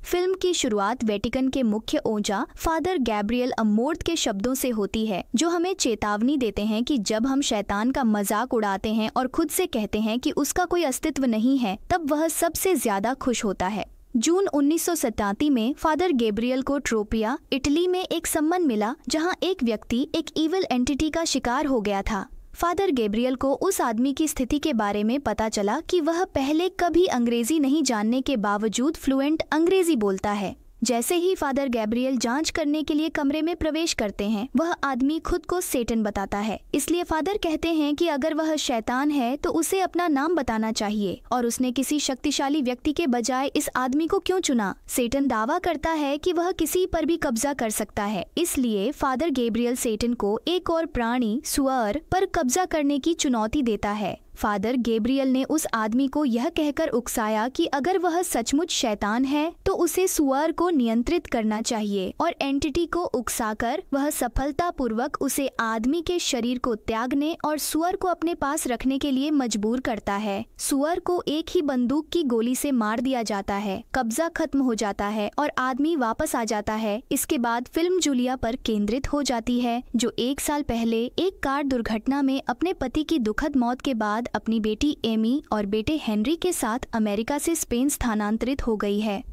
Film की शुरुआत Vatican के मुख्य ओझा फादर गैब्रियल अमोर्थ के शब्दों से होती है, जो हमें चेतावनी देते हैं कि जब हम शैतान का मजाक उड़ाते हैं और खुद से कहते हैं कि उसका कोई अस्तित्व नहीं है, तब वह सबसे ज्यादा खुश होता है। जून 1987 में फादर गैब्रियल को ट्रोपिया, इटली में एक सम्मन मिला जहां एक व्यक्ति एक इविल एंटिटी का शिकार हो गया था। फादर गैब्रियल को उस आदमी की स्थिति के बारे में पता चला कि वह पहले कभी अंग्रेजी नहीं जानने के बावजूद फ्लुएंट अंग्रेजी बोलता है। जैसे ही फादर गैब्रियल जांच करने के लिए कमरे में प्रवेश करते हैं, वह आदमी खुद को सेटन बताता है। इसलिए फादर कहते हैं कि अगर वह शैतान है तो उसे अपना नाम बताना चाहिए और उसने किसी शक्तिशाली व्यक्ति के बजाय इस आदमी को क्यों चुना। सेटन दावा करता है कि वह किसी पर भी कब्जा कर सकता है, इसलिए फादर गैब्रियल सेटन को एक और प्राणी सुअर पर कब्जा करने की चुनौती देता है। फादर गैब्रियल ने उस आदमी को यह कहकर उकसाया कि अगर वह सचमुच शैतान है तो उसे सुअर को नियंत्रित करना चाहिए, और एंटिटी को उकसाकर वह सफलतापूर्वक उसे आदमी के शरीर को त्यागने और सुअर को अपने पास रखने के लिए मजबूर करता है। सुअर को एक ही बंदूक की गोली से मार दिया जाता है, कब्जा खत्म हो जाता है और आदमी वापस आ जाता है। इसके बाद फिल्म जूलिया पर केंद्रित हो जाती है, जो 1 साल पहले एक कार दुर्घटना में अपने पति की दुखद मौत के बाद अपनी बेटी एमी और बेटे हेनरी के साथ अमेरिका से स्पेन स्थानांतरित हो गई है।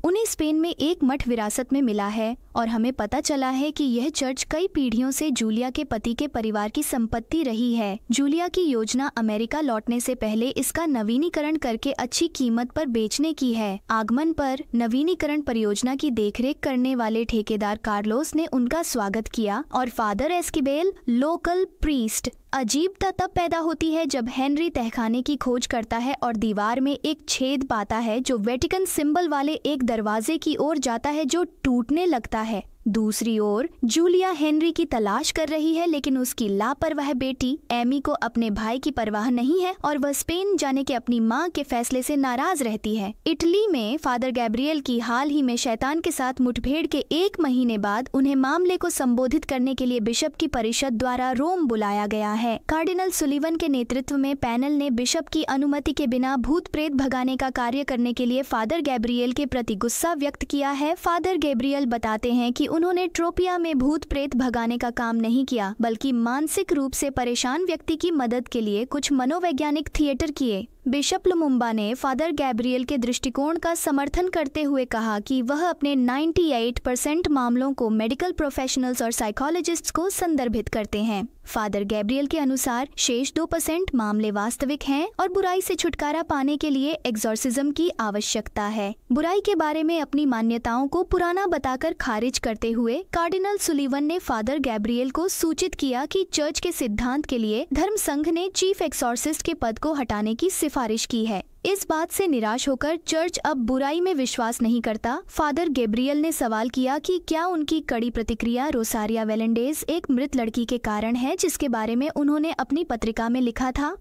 उन्हें स्पेन में एक मठ विरासत में मिला है और हमें पता चला है कि यह चर्च कई पीढ़ियों से जूलिया के पति के परिवार की संपत्ति रही है। जूलिया की योजना अमेरिका लौटने से पहले इसका नवीनीकरण करके अच्छी कीमत पर बेचने की है। आगमन पर नवीनीकरण परियोजना की देखरेख करने वाले ठेकेदार कार्लोस ने उनका स्वागत किया और फादर एस्किबेल, लोकल प्रीस्ट। अजीबता तब पैदा होती है जब हेनरी तहखाने की खोज करता है और दीवार में एक छेद पाता है जो वेटिकन सिंबल वाले एक दरवाजे की ओर जाता है जो टूटने लगता है। दूसरी ओर जूलिया हेनरी की तलाश कर रही है, लेकिन उसकी लापरवाह बेटी एमी को अपने भाई की परवाह नहीं है और वह स्पेन जाने के अपनी मां के फैसले से नाराज रहती है। इटली में फादर गैब्रियल की हाल ही में शैतान के साथ मुठभेड़ के 1 महीने बाद उन्हें मामले को संबोधित करने के लिए बिशप की परिषद द्वारा रोम बुलाया गया है। कार्डिनल सुलिवन के नेतृत्व में पैनल ने बिशप की अनुमति के बिना भूत प्रेत भगाने का कार्य करने के लिए फादर गैब्रियल के प्रति गुस्सा व्यक्त किया है। फादर गैब्रियल बताते हैं कि उन्होंने ट्रोपिया में भूत प्रेत भगाने का काम नहीं किया, बल्कि मानसिक रूप से परेशान व्यक्ति की मदद के लिए कुछ मनोवैज्ञानिक थिएटर किए। बिशप लुमुम्बा ने फादर गैब्रियल के दृष्टिकोण का समर्थन करते हुए कहा कि वह अपने 98% मामलों को मेडिकल प्रोफेशनल्स और साइकोलॉजिस्ट्स को संदर्भित करते हैं। फादर गैब्रियल के अनुसार शेष 2% मामले वास्तविक हैं और बुराई से छुटकारा पाने के लिए एक्सोर्सिज्म की आवश्यकता है। बुराई के बारे में अपनी मान्यताओं को पुराना बताकर खारिज करते हुए कार्डिनल सुलिवन ने फादर गैब्रियल को सूचित किया कि चर्च के सिद्धांत के लिए धर्म संघ ने चीफ एक्सोर्सिस्ट के पद को हटाने की सिफारिश की है। इस बात से निराश होकर चर्च अब बुराई में विश्वास नहीं करता। फादर गैब्रियल ने सवाल किया कि क्या उनकी कड़ी प्रतिक्रिया रोसारिया वेलेंडेज, एक मृत लड़की के कारण है जिसके बारे में उन्होंने अपनी पत्रिका में लिखा था।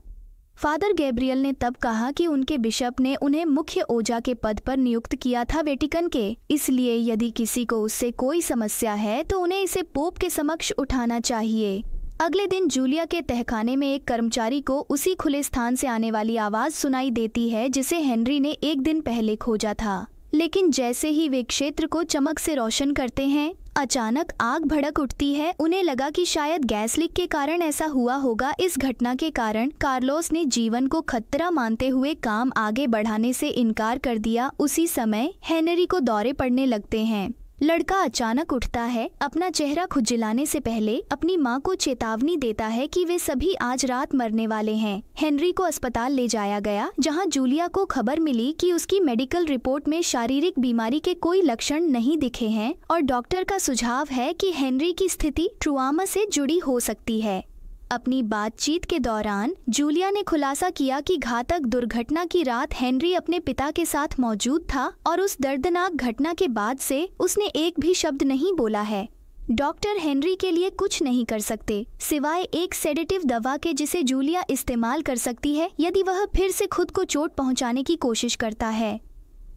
फादर गैब्रियल ने तब कहा कि उनके बिशप ने उन्हें मुख्य ओझा के पद पर नियुक्त किया था वेटिकन के, इसलिए यदि किसी को उससे कोई समस्या है तो उन्हें इसे पोप के समक्ष उठाना चाहिए। अगले दिन जूलिया के तहखाने में एक कर्मचारी को उसी खुले स्थान से आने वाली आवाज सुनाई देती है जिसे हेनरी ने 1 दिन पहले खोजा था। लेकिन जैसे ही वे क्षेत्र को चमक से रोशन करते हैं, अचानक आग भड़क उठती है। उन्हें लगा कि शायद गैस लीक के कारण ऐसा हुआ होगा। इस घटना के कारण कार्लोस ने जीवन को खतरा मानते हुए काम आगे बढ़ाने से इनकार कर दिया। उसी समय हेनरी को दौरे पड़ने लगते हैं। लड़का अचानक उठता है, अपना चेहरा खुजलाने से पहले अपनी मां को चेतावनी देता है कि वे सभी आज रात मरने वाले हैं। हेनरी को अस्पताल ले जाया गया, जहां जूलिया को खबर मिली कि उसकी मेडिकल रिपोर्ट में शारीरिक बीमारी के कोई लक्षण नहीं दिखे हैं और डॉक्टर का सुझाव है कि हेनरी की स्थिति ट्रॉमा से जुड़ी हो सकती है। अपनी बातचीत के दौरान जूलिया ने खुलासा किया कि घातक दुर्घटना की रात हेनरी अपने पिता के साथ मौजूद था और उस दर्दनाक घटना के बाद से उसने एक भी शब्द नहीं बोला है। डॉक्टर हेनरी के लिए कुछ नहीं कर सकते सिवाय एक सेडेटिव दवा के जिसे जूलिया इस्तेमाल कर सकती है यदि वह फिर से खुद को चोट पहुंचाने की कोशिश करता है।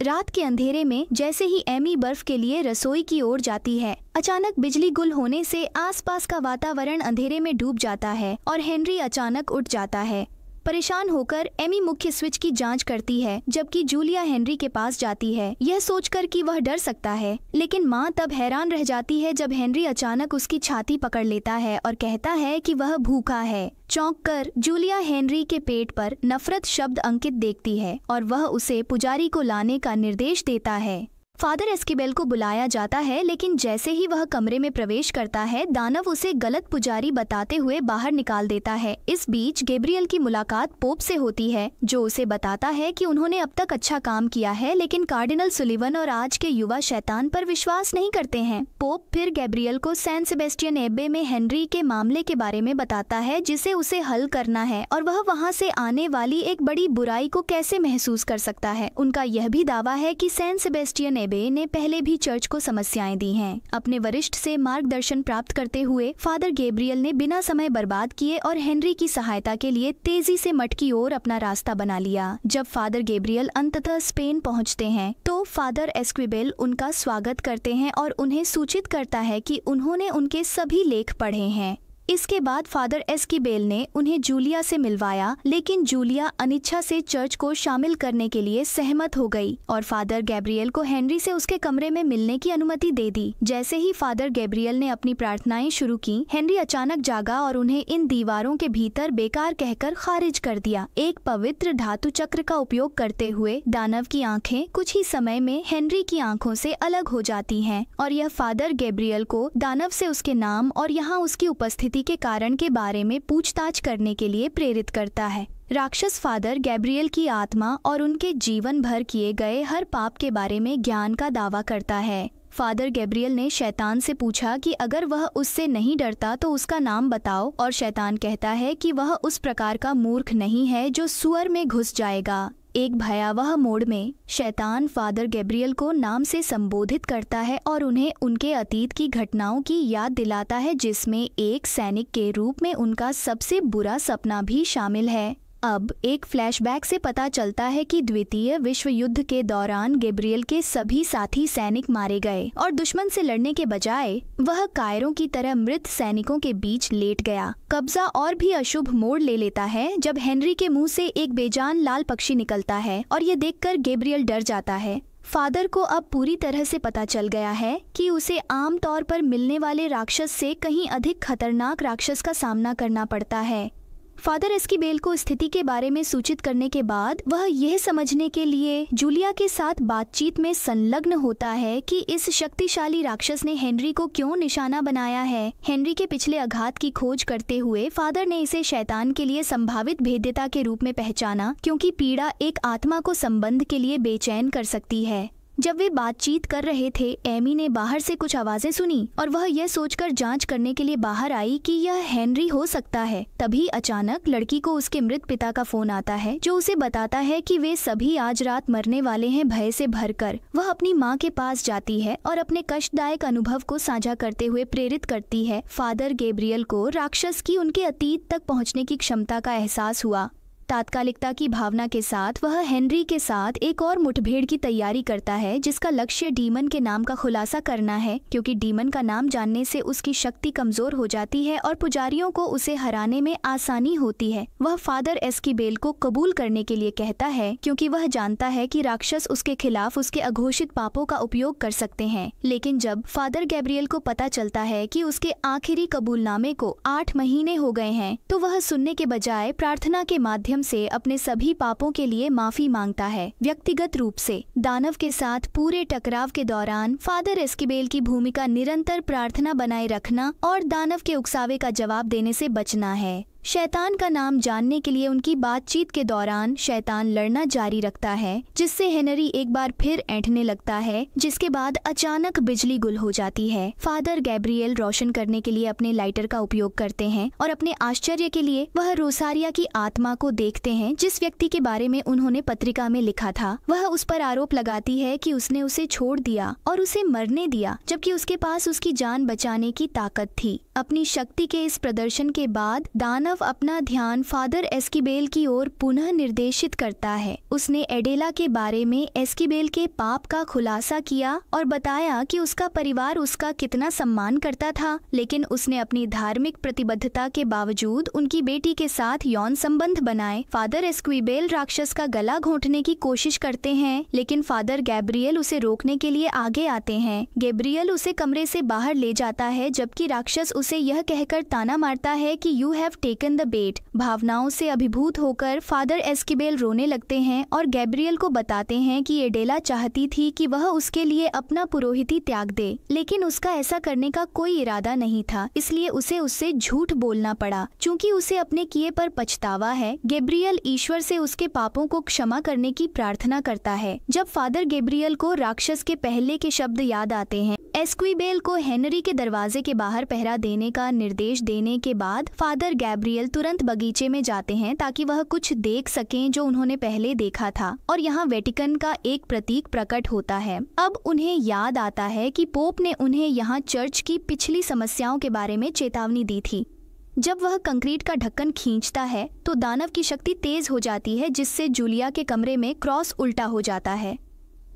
रात के अंधेरे में जैसे ही एमी बर्फ के लिए रसोई की ओर जाती है, अचानक बिजली गुल होने से आसपास का वातावरण अंधेरे में डूब जाता है और हेनरी अचानक उठ जाता है। परेशान होकर एमी मुख्य स्विच की जांच करती है, जबकि जूलिया हेनरी के पास जाती है, यह सोचकर कि वह डर सकता है। लेकिन माँ तब हैरान रह जाती है जब हेनरी अचानक उसकी छाती पकड़ लेता है और कहता है कि वह भूखा है। चौंक कर जूलिया हेनरी के पेट पर नफरत शब्द अंकित देखती है और वह उसे पुजारी को लाने का निर्देश देता है। फादर एस्किबेल को बुलाया जाता है, लेकिन जैसे ही वह कमरे में प्रवेश करता है, दानव उसे गलत पुजारी बताते हुए बाहर निकाल देता है। इस बीच गैब्रियल की मुलाकात पोप से होती है, जो उसे बताता है कि उन्होंने अब तक अच्छा काम किया है, लेकिन कार्डिनल सुलिवन और आज के युवा शैतान पर विश्वास नहीं करते हैं। पोप फिर गैब्रियल को सैन सेबेस्टियन एब्बे में हेनरी के मामले के बारे में बताता है, जिसे उसे हल करना है और वह वहाँ से आने वाली एक बड़ी बुराई को कैसे महसूस कर सकता है। उनका यह भी दावा है कि सैन सेबेस्टियन ने पहले भी चर्च को समस्याएं दी हैं। अपने वरिष्ठ से मार्गदर्शन प्राप्त करते हुए फादर गैब्रियल ने बिना समय बर्बाद किए और हेनरी की सहायता के लिए तेजी से मठ की ओर अपना रास्ता बना लिया। जब फादर गैब्रियल अंततः स्पेन पहुंचते हैं, तो फादर एस्क्विबेल उनका स्वागत करते हैं और उन्हें सूचित करता है कि उन्होंने उनके सभी लेख पढ़े हैं। इसके बाद फादर एस्किबेल ने उन्हें जूलिया से मिलवाया, लेकिन जूलिया अनिच्छा से चर्च को शामिल करने के लिए सहमत हो गई और फादर गैब्रियल को हेनरी से उसके कमरे में मिलने की अनुमति दे दी। जैसे ही फादर गैब्रियल ने अपनी प्रार्थनाएं शुरू की, हेनरी अचानक जागा और उन्हें इन दीवारों के भीतर बेकार कहकर खारिज कर दिया। एक पवित्र धातु चक्र का उपयोग करते हुए दानव की आंखें कुछ ही समय में हेनरी की आंखों से अलग हो जाती हैं और यह फादर गैब्रियल को दानव से उसके नाम और यहाँ उसकी उपस्थिति के कारण के बारे में पूछताछ करने के लिए प्रेरित करता है। राक्षस फादर गैब्रियल की आत्मा और उनके जीवन भर किए गए हर पाप के बारे में ज्ञान का दावा करता है। फादर गैब्रियल ने शैतान से पूछा कि अगर वह उससे नहीं डरता तो उसका नाम बताओ, और शैतान कहता है कि वह उस प्रकार का मूर्ख नहीं है जो सुअर में घुस जाएगा। एक भयावह मोड़ में शैतान फादर गैब्रियल को नाम से संबोधित करता है और उन्हें उनके अतीत की घटनाओं की याद दिलाता है, जिसमें एक सैनिक के रूप में उनका सबसे बुरा सपना भी शामिल है। अब एक फ्लैशबैक से पता चलता है कि द्वितीय विश्व युद्ध के दौरान गैब्रियल के सभी साथी सैनिक मारे गए और दुश्मन से लड़ने के बजाय वह कायरों की तरह मृत सैनिकों के बीच लेट गया। कब्जा और भी अशुभ मोड़ ले लेता है जब हेनरी के मुंह से एक बेजान लाल पक्षी निकलता है और ये देखकर गैब्रियल डर जाता है। फादर को अब पूरी तरह से पता चल गया है कि उसे आम तौर पर मिलने वाले राक्षस से कहीं अधिक खतरनाक राक्षस का सामना करना पड़ता है। फादर एस्किबेल को स्थिति के बारे में सूचित करने के बाद वह यह समझने के लिए जूलिया के साथ बातचीत में संलग्न होता है कि इस शक्तिशाली राक्षस ने हेनरी को क्यों निशाना बनाया है। हेनरी के पिछले आघात की खोज करते हुए फादर ने इसे शैतान के लिए संभावित भेद्यता के रूप में पहचाना, क्योंकि पीड़ा एक आत्मा को संबंध के लिए बेचैन कर सकती है। जब वे बातचीत कर रहे थे, एमी ने बाहर से कुछ आवाजें सुनी और वह यह सोचकर जांच करने के लिए बाहर आई कि यह हेनरी हो सकता है। तभी अचानक लड़की को उसके मृत पिता का फोन आता है, जो उसे बताता है कि वे सभी आज रात मरने वाले हैं। भय से भरकर वह अपनी माँ के पास जाती है और अपने कष्टदायक अनुभव को साझा करते हुए प्रेरित करती है। फादर गैब्रियल को राक्षस की उनके अतीत तक पहुँचने की क्षमता का एहसास हुआ। तात्कालिकता की भावना के साथ वह हेनरी के साथ एक और मुठभेड़ की तैयारी करता है, जिसका लक्ष्य डीमन के नाम का खुलासा करना है, क्योंकि डीमन का नाम जानने से उसकी शक्ति कमजोर हो जाती है और पुजारियों को उसे हराने में आसानी होती है। वह फादर एस्किबेल को कबूल करने के लिए कहता है, क्योंकि वह जानता है कि राक्षस उसके खिलाफ उसके अघोषित पापों का उपयोग कर सकते हैं। लेकिन जब फादर गैब्रियल को पता चलता है कि उसके आखिरी कबूलनामे को 8 महीने हो गए हैं, तो वह सुनने के बजाय प्रार्थना के माध्यम से अपने सभी पापों के लिए माफी मांगता है। व्यक्तिगत रूप से दानव के साथ पूरे टकराव के दौरान फादर एस्किबेल की भूमिका निरंतर प्रार्थना बनाए रखना और दानव के उकसावे का जवाब देने से बचना है। शैतान का नाम जानने के लिए उनकी बातचीत के दौरान शैतान लड़ना जारी रखता है, जिससे हेनरी एक बार फिर ऐंठने लगता है, जिसके बाद अचानक बिजली गुल हो जाती है। फादर गैब्रियल रोशन करने के लिए अपने लाइटर का उपयोग करते हैं और अपने आश्चर्य के लिए वह रोसारिया की आत्मा को देखते हैं, जिस व्यक्ति के बारे में उन्होंने पत्रिका में लिखा था। वह उस पर आरोप लगाती है कि उसने उसे छोड़ दिया और उसे मरने दिया, जबकि उसके पास उसकी जान बचाने की ताकत थी। अपनी शक्ति के इस प्रदर्शन के बाद दानव दानव अपना ध्यान फादर एस्कीबेल की ओर पुनः निर्देशित करता है। उसने एडेला के बारे में एस्कीबेल के पाप का खुलासा किया और बताया कि उसका परिवार उसका कितना सम्मान करता था, लेकिन उसने अपनी धार्मिक प्रतिबद्धता के बावजूद उनकी बेटी के साथ यौन संबंध बनाए। फादर एस्क्विबेल राक्षस का गला घोंटने की कोशिश करते हैं, लेकिन फादर गैब्रियल उसे रोकने के लिए आगे आते हैं। गैब्रियल उसे कमरे से बाहर ले जाता है, जबकि राक्षस उसे यह कहकर ताना मारता है कि यू हैव टेकन द बेट। भावनाओं से अभिभूत होकर फादर एस्कीबेल रोने लगते हैं और गैब्रियल को बताते हैं कि एडेला चाहती थी कि वह उसके लिए अपना पुरोहिती त्याग दे, लेकिन उसका ऐसा करने का कोई इरादा नहीं था, इसलिए उसे उससे झूठ बोलना पड़ा। चूंकि उसे अपने किए पर पछतावा है, गैब्रियल ईश्वर से उसके पापों को क्षमा करने की प्रार्थना करता है। जब फादर गैब्रियल को राक्षस के पहले के शब्द याद आते हैं, एस्क्विबेल को हेनरी के दरवाजे के बाहर पहरा देने का निर्देश देने के बाद फादर गैब्रियल तुरंत बगीचे में जाते हैं ताकि वह कुछ देख सकें जो उन्होंने पहले देखा था, और यहाँ वेटिकन का एक प्रतीक प्रकट होता है। अब उन्हें याद आता है कि पोप ने उन्हें यहाँ चर्च की पिछली समस्याओं के बारे में चेतावनी दी थी। जब वह कंक्रीट का ढक्कन खींचता है तो दानव की शक्ति तेज हो जाती है, जिससे जूलिया के कमरे में क्रॉस उल्टा हो जाता है।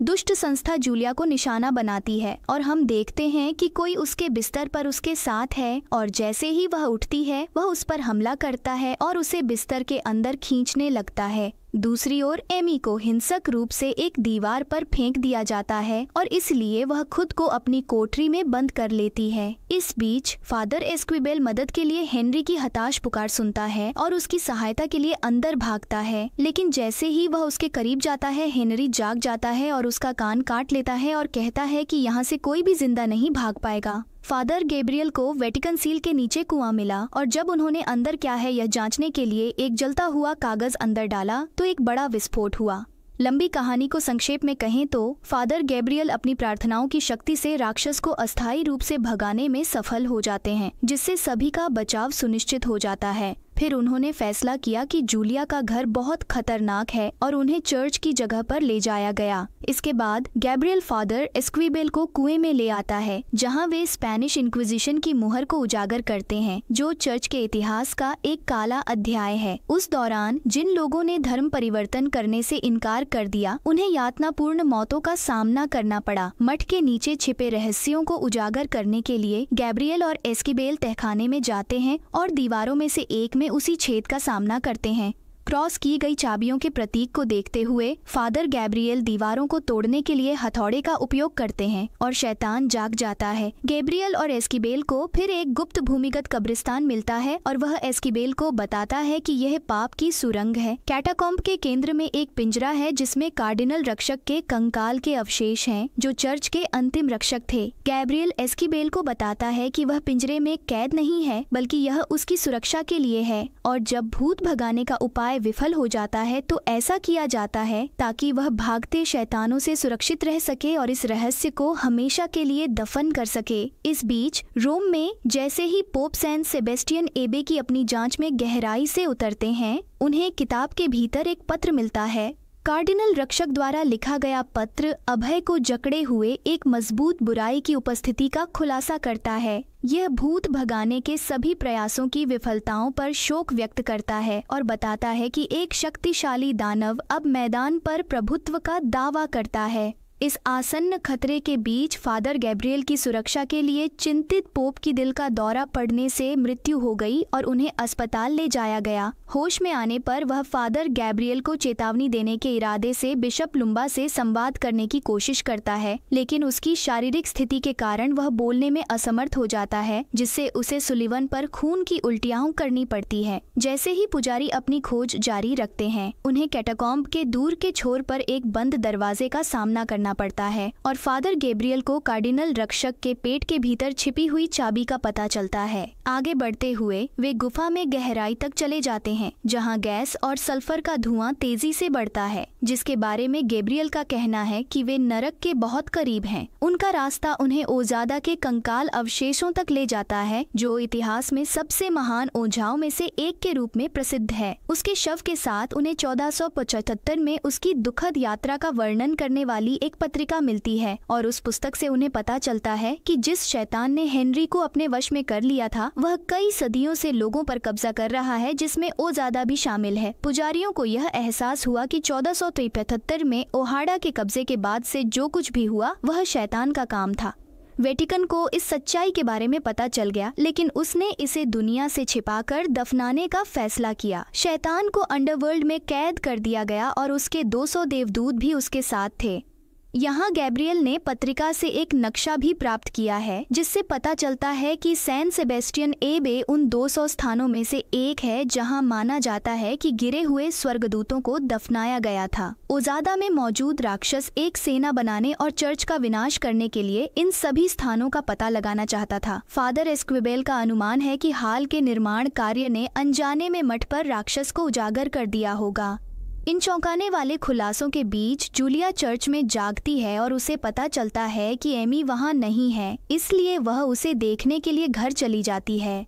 दुष्ट संस्था जूलिया को निशाना बनाती है और हम देखते हैं कि कोई उसके बिस्तर पर उसके साथ है, और जैसे ही वह उठती है वह उस पर हमला करता है और उसे बिस्तर के अंदर खींचने लगता है। दूसरी ओर एमी को हिंसक रूप से एक दीवार पर फेंक दिया जाता है और इसलिए वह खुद को अपनी कोठरी में बंद कर लेती है। इस बीच फादर एस्क्विबेल मदद के लिए हेनरी की हताश पुकार सुनता है और उसकी सहायता के लिए अंदर भागता है, लेकिन जैसे ही वह उसके करीब जाता है हेनरी जाग जाता है और उसका कान काट लेता है और कहता है कि यहाँ से कोई भी जिंदा नहीं भाग पाएगा। फादर गैब्रियल को वेटिकन सील के नीचे कुआं मिला, और जब उन्होंने अंदर क्या है यह जांचने के लिए एक जलता हुआ कागज अंदर डाला तो एक बड़ा विस्फोट हुआ। लंबी कहानी को संक्षेप में कहें तो फादर गैब्रियल अपनी प्रार्थनाओं की शक्ति से राक्षस को अस्थायी रूप से भगाने में सफल हो जाते हैं, जिससे सभी का बचाव सुनिश्चित हो जाता है। फिर उन्होंने फैसला किया कि जूलिया का घर बहुत खतरनाक है और उन्हें चर्च की जगह पर ले जाया गया। इसके बाद गैब्रियल फादर एस्क्विबेल को कुएं में ले आता है, जहां वे स्पेनिश इंक्विजिशन की मुहर को उजागर करते हैं, जो चर्च के इतिहास का एक काला अध्याय है। उस दौरान जिन लोगों ने धर्म परिवर्तन करने से इनकार कर दिया, उन्हें यातनापूर्ण मौतों का सामना करना पड़ा। मठ के नीचे छिपे रहस्यों को उजागर करने के लिए गैब्रियल और एस्क्विबेल तहखाने में जाते हैं और दीवारों में से एक में उसी छेद का सामना करते हैं। क्रॉस की गई चाबियों के प्रतीक को देखते हुए फादर गैब्रियल दीवारों को तोड़ने के लिए हथौड़े का उपयोग करते हैं और शैतान जाग जाता है। गैब्रियल और एस्क्विबेल को फिर एक गुप्त भूमिगत कब्रिस्तान मिलता है और वह एस्क्विबेल को बताता है कि यह पाप की सुरंग है। कैटाकॉम्ब के केंद्र में एक पिंजरा है जिसमें कार्डिनल रक्षक के कंकाल के अवशेष हैं, जो चर्च के अंतिम रक्षक थे। गैब्रियल एस्क्विबेल को बताता है कि वह पिंजरे में कैद नहीं है, बल्कि यह उसकी सुरक्षा के लिए है, और जब भूत भगाने का उपाय विफल हो जाता है तो ऐसा किया जाता है ताकि वह भागते शैतानों से सुरक्षित रह सके और इस रहस्य को हमेशा के लिए दफन कर सके। इस बीच रोम में जैसे ही पोप सेंट सेबेस्टियन एबे की अपनी जांच में गहराई से उतरते हैं, उन्हें किताब के भीतर एक पत्र मिलता है। कार्डिनल रक्षक द्वारा लिखा गया पत्र अभय को जकड़े हुए एक मजबूत बुराई की उपस्थिति का खुलासा करता है। यह भूत भगाने के सभी प्रयासों की विफलताओं पर शोक व्यक्त करता है और बताता है कि एक शक्तिशाली दानव अब मैदान पर प्रभुत्व का दावा करता है। इस आसन्न खतरे के बीच फादर गैब्रियल की सुरक्षा के लिए चिंतित पोप की दिल का दौरा पड़ने से मृत्यु हो गई और उन्हें अस्पताल ले जाया गया। होश में आने पर वह फादर गैब्रियल को चेतावनी देने के इरादे से बिशप लुम्बा से संवाद करने की कोशिश करता है, लेकिन उसकी शारीरिक स्थिति के कारण वह बोलने में असमर्थ हो जाता है, जिससे उसे सुलिवन पर खून की उल्टियां करनी पड़ती है। जैसे ही पुजारी अपनी खोज जारी रखते हैं, उन्हें कैटाकॉम्ब के दूर के छोर पर एक बंद दरवाजे का सामना करना पड़ता है और फादर गैब्रियल को कार्डिनल रक्षक के पेट के भीतर छिपी हुई चाबी का पता चलता है। आगे बढ़ते हुए वे गुफा में गहराई तक चले जाते हैं, जहां गैस और सल्फर का धुआं तेजी से बढ़ता है, जिसके बारे में गैब्रियल का कहना है कि वे नरक के बहुत करीब हैं। उनका रास्ता उन्हें ओजादा के कंकाल अवशेषों तक ले जाता है, जो इतिहास में सबसे महान ओझाओं में से एक के रूप में प्रसिद्ध है। उसके शव के साथ उन्हें 1475 में उसकी दुखद यात्रा का वर्णन करने वाली एक पत्रिका मिलती है और उस पुस्तक से उन्हें पता चलता है कि जिस शैतान ने हेनरी को अपने वश में कर लिया था वह कई सदियों से लोगों पर कब्जा कर रहा है, जिसमें ओजादा भी शामिल है। पुजारियों को यह एहसास हुआ कि 1473 में ओहाड़ा के कब्जे के बाद से जो कुछ भी हुआ वह शैतान का काम था। वेटिकन को इस सच्चाई के बारे में पता चल गया, लेकिन उसने इसे दुनिया से छिपाकर दफनाने का फैसला किया। शैतान को अंडरवर्ल्ड में कैद कर दिया गया और उसके 200 देवदूत भी उसके साथ थे। यहाँ गैब्रियल ने पत्रिका से एक नक्शा भी प्राप्त किया है जिससे पता चलता है कि सैन सेबेस्टियन एबे उन 200 स्थानों में से एक है जहाँ माना जाता है कि गिरे हुए स्वर्गदूतों को दफनाया गया था। ओजादा में मौजूद राक्षस एक सेना बनाने और चर्च का विनाश करने के लिए इन सभी स्थानों का पता लगाना चाहता था। फादर एस्क्विबेल का अनुमान है कि हाल के निर्माण कार्य ने अनजाने में मठ पर राक्षस को उजागर कर दिया होगा। इन चौंकाने वाले खुलासों के बीच जूलिया चर्च में जागती है और उसे पता चलता है कि एमी वहाँ नहीं है, इसलिए वह उसे देखने के लिए घर चली जाती है।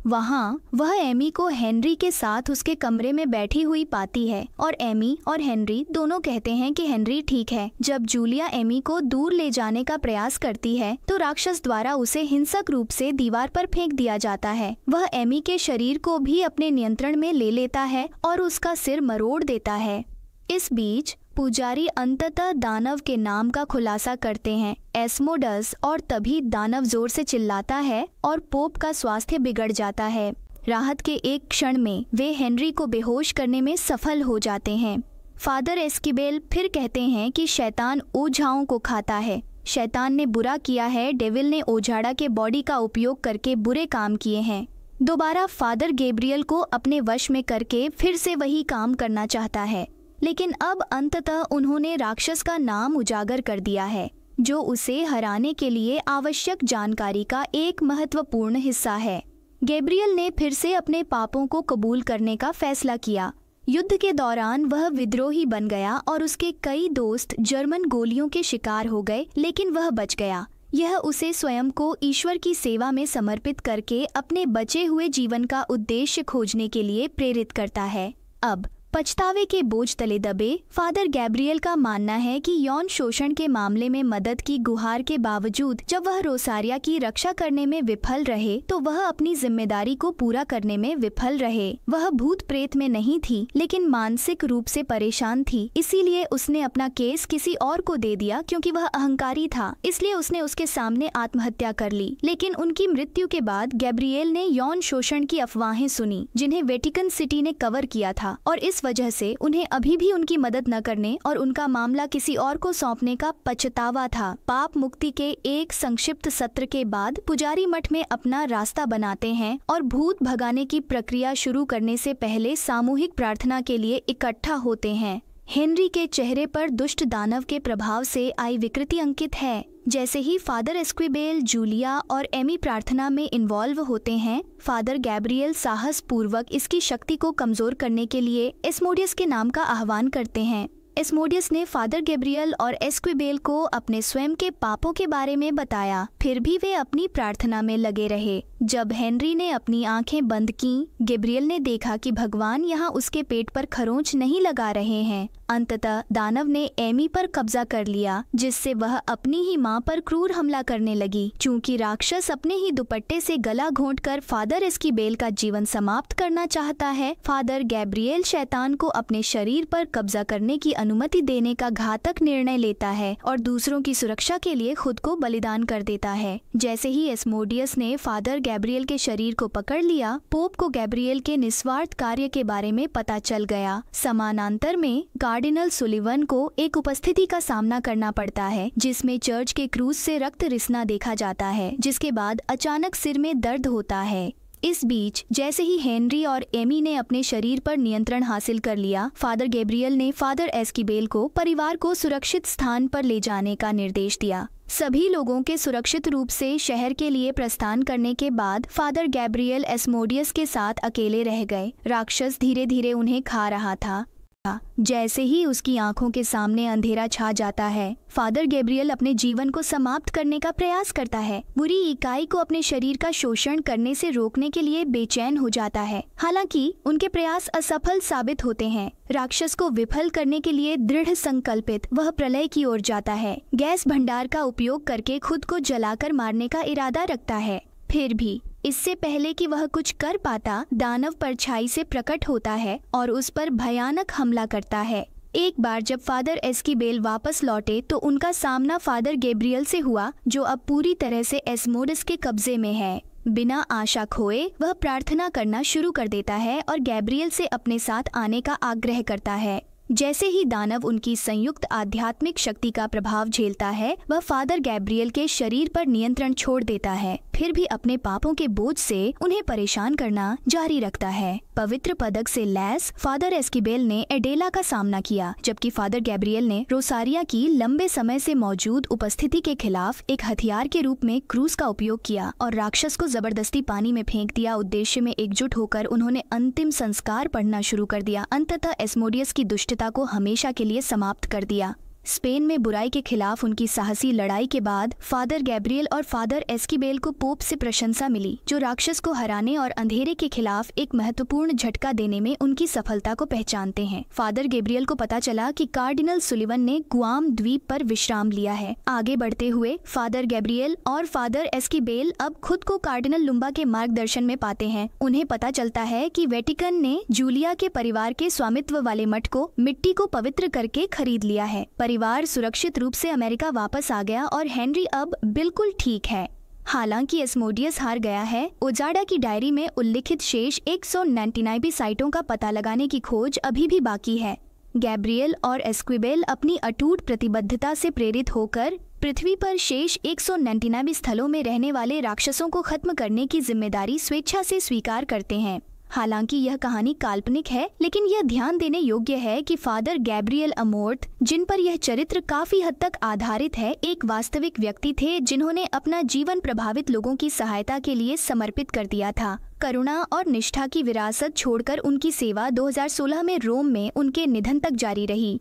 वहाँ वह एमी को हेनरी के साथ उसके कमरे में बैठी हुई पाती है और एमी और हेनरी दोनों कहते हैं कि हेनरी ठीक है। जब जूलिया एमी को दूर ले जाने का प्रयास करती है तो राक्षस द्वारा उसे हिंसक रूप से दीवार पर फेंक दिया जाता है। वह एमी के शरीर को भी अपने नियंत्रण में ले लेता है और उसका सिर मरोड़ देता है। इस बीच पुजारी अंततः दानव के नाम का खुलासा करते हैं, एस्मोडस, और तभी दानव जोर से चिल्लाता है और पोप का स्वास्थ्य बिगड़ जाता है। राहत के एक क्षण में वे हेनरी को बेहोश करने में सफल हो जाते हैं। फादर एस्क्विबेल फिर कहते हैं कि शैतान ओझाओं को खाता है। शैतान ने बुरा किया है, डेविल ने ओझाड़ा के बॉडी का उपयोग करके बुरे काम किए हैं। दोबारा फादर गैब्रियल को अपने वश में करके फिर से वही काम करना चाहता है, लेकिन अब अंततः उन्होंने राक्षस का नाम उजागर कर दिया है, जो उसे हराने के लिए आवश्यक जानकारी का एक महत्वपूर्ण हिस्सा है। गैब्रियल ने फिर से अपने पापों को कबूल करने का फैसला किया। युद्ध के दौरान वह विद्रोही बन गया और उसके कई दोस्त जर्मन गोलियों के शिकार हो गए, लेकिन वह बच गया। यह उसे स्वयं को ईश्वर की सेवा में समर्पित करके अपने बचे हुए जीवन का उद्देश्य खोजने के लिए प्रेरित करता है। अब पछतावे के बोझ तले दबे फादर गैब्रियल का मानना है कि यौन शोषण के मामले में मदद की गुहार के बावजूद जब वह रोसारिया की रक्षा करने में विफल रहे तो वह अपनी जिम्मेदारी को पूरा करने में विफल रहे। वह भूत प्रेत में नहीं थी, लेकिन मानसिक रूप से परेशान थी, इसीलिए उसने अपना केस किसी और को दे दिया। क्योंकि वह अहंकारी था, इसलिए उसने उसके सामने आत्महत्या कर ली। लेकिन उनकी मृत्यु के बाद गैब्रियल ने यौन शोषण की अफवाहें सुनी जिन्हें वेटिकन सिटी ने कवर किया था, और इस वजह से उन्हें अभी भी उनकी मदद न करने और उनका मामला किसी और को सौंपने का पछतावा था। पाप मुक्ति के एक संक्षिप्त सत्र के बाद पुजारी मठ में अपना रास्ता बनाते हैं और भूत भगाने की प्रक्रिया शुरू करने से पहले सामूहिक प्रार्थना के लिए इकट्ठा होते हैं। हेनरी के चेहरे पर दुष्ट दानव के प्रभाव से आई विकृति अंकित है। जैसे ही फादर एस्क्विबेल, जूलिया और एमी प्रार्थना में इन्वॉल्व होते हैं, फादर गैब्रियल साहस पूर्वक इसकी शक्ति को कमजोर करने के लिए एस्मोडियस के नाम का आह्वान करते हैं। एस्मोडियस ने फादर गैब्रियल और एस्क्विबेल को अपने स्वयं के पापों के बारे में बताया, फिर भी वे अपनी प्रार्थना में लगे रहे। जब हेनरी ने अपनी आंखें बंद की, गैब्रियल ने देखा कि भगवान यहाँ उसके पेट पर खरोंच नहीं लगा रहे हैं। अंततः दानव ने एमी पर कब्जा कर लिया, जिससे वह अपनी ही मां पर क्रूर हमला करने लगी। चूंकि राक्षस अपने ही दुपट्टे से गला घोंटकर फादर एस्क्विबेल का जीवन समाप्त करना चाहता है, फादर गैब्रियल शैतान को अपने शरीर पर कब्जा करने की अनुमति देने का घातक निर्णय लेता है और दूसरों की सुरक्षा के लिए खुद को बलिदान कर देता है। जैसे ही एस्मोडियस ने फादर गैब्रियल के शरीर को पकड़ लिया, पोप को गैब्रियल के निस्वार्थ कार्य के बारे में पता चल गया। समानांतर में कार्डिनल सुलिवन को एक उपस्थिति का सामना करना पड़ता है जिसमें चर्च के क्रूज से रक्त रिसना देखा जाता है, जिसके बाद अचानक सिर में दर्द होता है। इस बीच जैसे ही हेनरी और एमी ने अपने शरीर पर नियंत्रण हासिल कर लिया, फादर गैब्रियल ने फादर एस्क्विबेल को परिवार को सुरक्षित स्थान पर ले जाने का निर्देश दिया। सभी लोगों के सुरक्षित रूप से शहर के लिए प्रस्थान करने के बाद फादर गैब्रियल एस्मोडियस के साथ अकेले रह गए। राक्षस धीरे धीरे उन्हें खा रहा था। जैसे ही उसकी आंखों के सामने अंधेरा छा जाता है, फादर गैब्रियल अपने जीवन को समाप्त करने का प्रयास करता है। बुरी इकाई को अपने शरीर का शोषण करने से रोकने के लिए बेचैन हो जाता है। हालांकि उनके प्रयास असफल साबित होते हैं। राक्षस को विफल करने के लिए दृढ़ संकल्पित वह प्रलय की ओर जाता है। गैस भंडार का उपयोग करके खुद को जलाकर मारने का इरादा रखता है। फिर भी इससे पहले कि वह कुछ कर पाता, दानव परछाई से प्रकट होता है और उस पर भयानक हमला करता है। एक बार जब फादर एस्कीबेल वापस लौटे तो उनका सामना फादर गैब्रियल से हुआ, जो अब पूरी तरह से एस्मोडस के कब्जे में है। बिना आशा खोए वह प्रार्थना करना शुरू कर देता है और गैब्रियल से अपने साथ आने का आग्रह करता है। जैसे ही दानव उनकी संयुक्त आध्यात्मिक शक्ति का प्रभाव झेलता है, वह फादर गैब्रियल के शरीर पर नियंत्रण छोड़ देता है, फिर भी अपने पापों के बोझ से उन्हें परेशान करना जारी रखता है। पवित्र पदक से लैस फादर एस्कीबेल ने एडेला का सामना किया, जबकि फादर गैब्रियल ने रोसारिया की लंबे समय से मौजूद उपस्थिति के खिलाफ एक हथियार के रूप में क्रूस का उपयोग किया और राक्षस को जबरदस्ती पानी में फेंक दिया। उद्देश्य में एकजुट होकर उन्होंने अंतिम संस्कार पढ़ना शुरू कर दिया। अंततः एस्मोडियस की दुष्टता को हमेशा के लिए समाप्त कर दिया। स्पेन में बुराई के खिलाफ उनकी साहसी लड़ाई के बाद फादर गैब्रियल और फादर एस्कीबेल को पोप से प्रशंसा मिली, जो राक्षस को हराने और अंधेरे के खिलाफ एक महत्वपूर्ण झटका देने में उनकी सफलता को पहचानते हैं। फादर गैब्रियल को पता चला कि कार्डिनल सुलिवन ने गुआम द्वीप पर विश्राम लिया है। आगे बढ़ते हुए फादर गैब्रियल और फादर एस्कीबेल अब खुद को कार्डिनल लुम्बा के मार्गदर्शन में पाते हैं। उन्हें पता चलता है कि वेटिकन ने जूलिया के परिवार के स्वामित्व वाले मठ को मिट्टी को पवित्र करके खरीद लिया है। परिवार सुरक्षित रूप से अमेरिका वापस आ गया और हेनरी अब बिल्कुल ठीक है। हालांकि एस्मोडियस हार गया है। ओजाडा की डायरी में उल्लिखित शेष 199 साइटों का पता लगाने की खोज अभी भी बाकी है। गैब्रियल और एस्क्विबेल अपनी अटूट प्रतिबद्धता से प्रेरित होकर पृथ्वी पर शेष 199 स्थलों में रहने वाले राक्षसों को खत्म करने की जिम्मेदारी स्वेच्छा से स्वीकार करते हैं। हालांकि यह कहानी काल्पनिक है, लेकिन यह ध्यान देने योग्य है कि फादर गैब्रियल अमोर्थ, जिन पर यह चरित्र काफी हद तक आधारित है, एक वास्तविक व्यक्ति थे जिन्होंने अपना जीवन प्रभावित लोगों की सहायता के लिए समर्पित कर दिया था। करुणा और निष्ठा की विरासत छोड़कर उनकी सेवा 2016 में रोम में उनके निधन तक जारी रही।